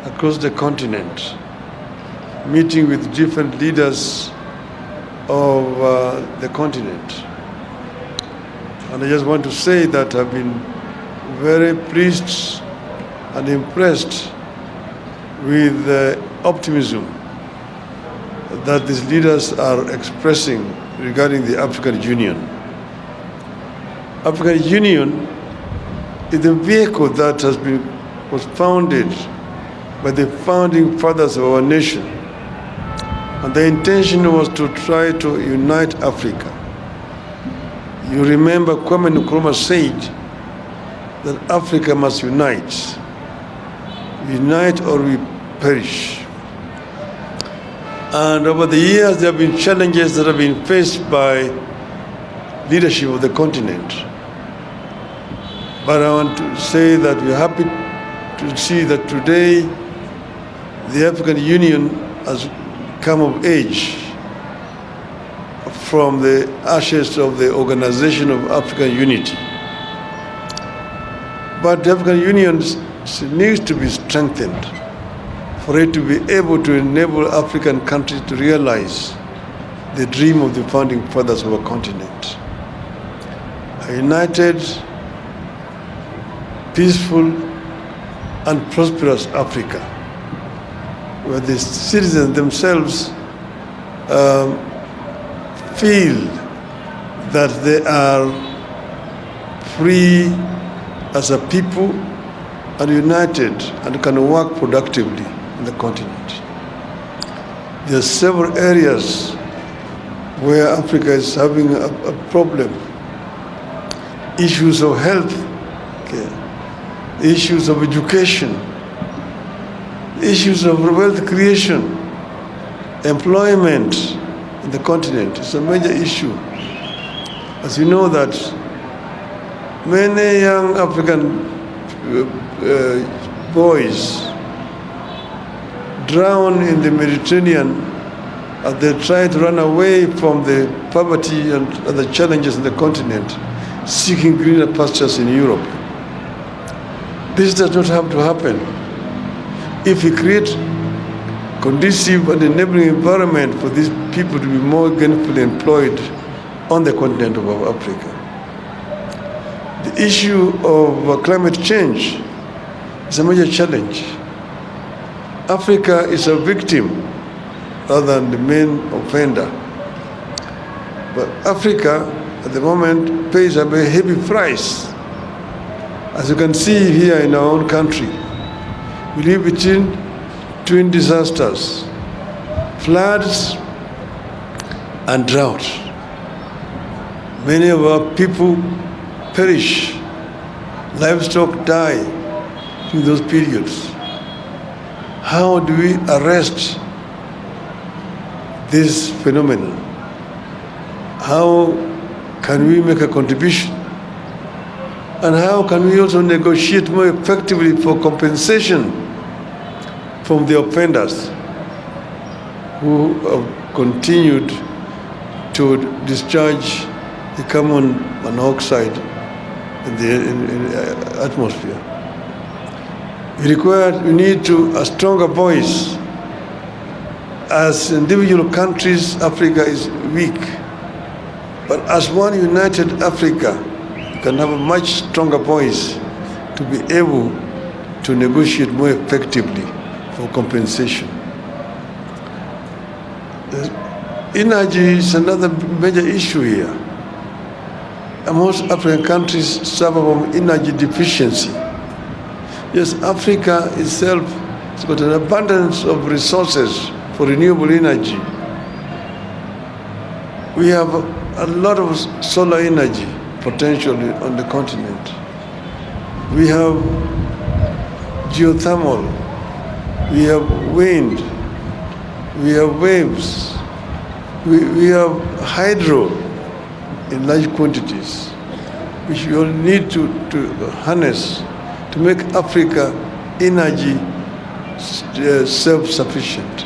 across the continent, meeting with different leaders of the continent. And I just want to say that I've been very pleased and impressed with the optimism that these leaders are expressing regarding the African Union. African Union is a vehicle that was founded by the founding fathers of our nation. And the intention was to try to unite Africa. You remember Kwame Nkrumah said that Africa must unite. Unite or we perish. And over the years, there have been challenges that have been faced by leadership of the continent. But I want to say that we're happy to see that today the African Union has come of age from the ashes of the Organization of African Unity. But the African Union needs to be strengthened for it to be able to enable African countries to realize the dream of the founding fathers of our continent. A united, peaceful, and prosperous Africa, where the citizens themselves feel that they are free as a people and united and can work productively in the continent. There are several areas where Africa is having a problem. Issues of health care, issues of education, issues of wealth creation, employment in the continent is a major issue. As you know that many young African boys drown in the Mediterranean as they try to run away from the poverty and the challenges in the continent, seeking greener pastures in Europe. This does not have to happen. If we create conducive and enabling environment for these people to be more gainfully employed on the continent of Africa. The issue of climate change is a major challenge. Africa is a victim rather than the main offender. But Africa, at the moment, pays a very heavy price. As you can see here in our own country, we live between twin disasters, floods and drought. Many of our people perish, livestock die in those periods. How do we arrest this phenomenon? How can we make a contribution? And how can we also negotiate more effectively for compensation from the offenders who have continued to discharge the carbon monoxide in the atmosphere? We need a stronger voice. As individual countries, Africa is weak. But as one united Africa, we can have a much stronger voice to be able to negotiate more effectively for compensation. Energy is another major issue here. And most African countries suffer from energy deficiency. Yes, Africa itself has got an abundance of resources for renewable energy. We have a lot of solar energy potential on the continent. We have geothermal, we have wind, we have waves, we have hydro in large quantities, which we all need to harness to make Africa energy self-sufficient.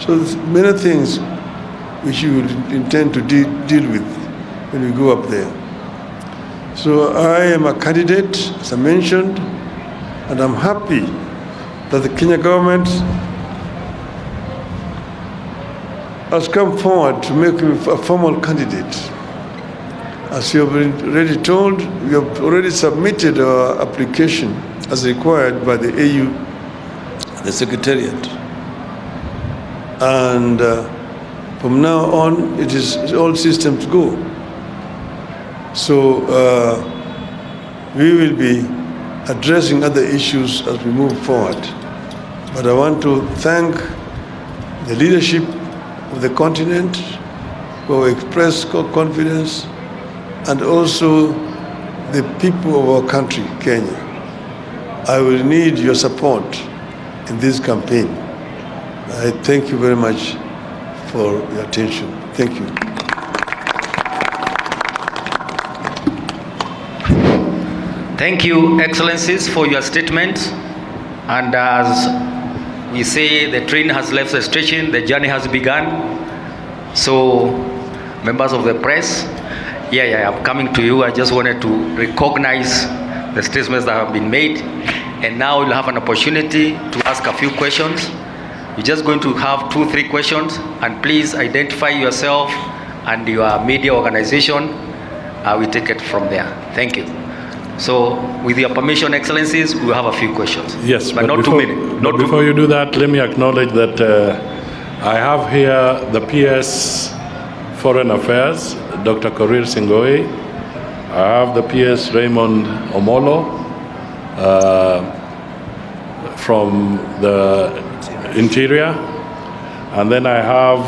So there's many things which we will intend to deal with when we go up there. So I am a candidate, as I mentioned, and I'm happy that the Kenya government has come forward to make him a formal candidate. As you have already told, we have already submitted our application as required by the AU, the Secretariat. And from now on, it is all systems go. So we will be addressing other issues as we move forward. But I want to thank the leadership of the continent who have expressed confidence, and also the people of our country, Kenya. I will need your support in this campaign. I thank you very much for your attention. Thank you. Thank you, Excellencies, for your statement. And as we say, the train has left the station, the journey has begun. So, members of the press, I'm coming to you. I just wanted to recognize the statements that have been made. And now you'll have an opportunity to ask a few questions. You're just going to have 2-3 questions. And please identify yourself and your media organization. We take it from there. Thank you. So, with your permission, Excellencies, we'll have a few questions. Yes, but not before, too many. Not before you do that, let me acknowledge that I have here the PS Foreign Affairs, Dr. Korir Singoi. I have the PS Raymond Omolo from the Interior. And then I have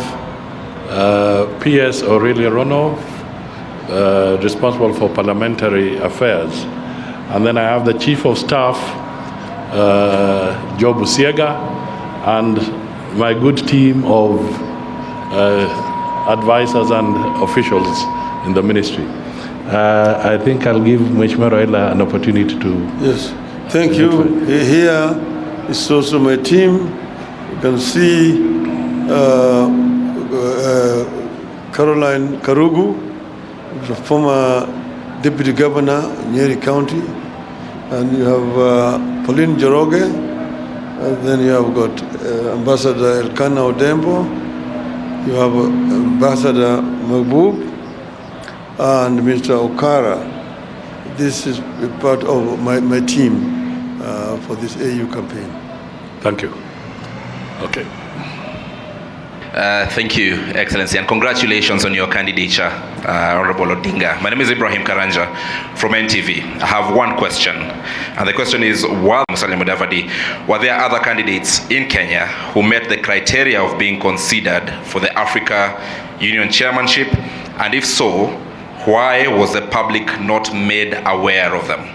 PS Aurelia Rono, responsible for Parliamentary Affairs. And then I have the Chief of Staff, Joe Busiega, and my good team of advisors and officials in the ministry. I think I'll give Mheshimiwa Raila an opportunity to... Yes, thank you. Here is also my team. You can see Caroline Karugu, the former Deputy Governor in Nyeri County. And you have Pauline Joroge, and then you have got Ambassador Elkanah Odembo, you have Ambassador Mahbub, and Mr. Okara. This is a part of my team for this AU campaign. Thank you. Okay. Thank you, Excellency, and congratulations on your candidature, Honorable Odinga. My name is Ibrahim Karanja from NTV. I have one question, and the question is, while Musalia Mudavadi, were there other candidates in Kenya who met the criteria of being considered for the Africa Union chairmanship? And if so, why was the public not made aware of them?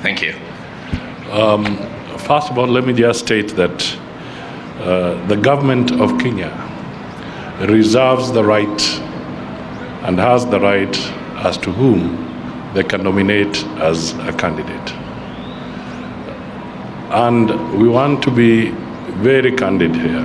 Thank you. First of all, let me just state that the government of Kenya reserves the right and has the right as to whom they can nominate as a candidate. And we want to be very candid here.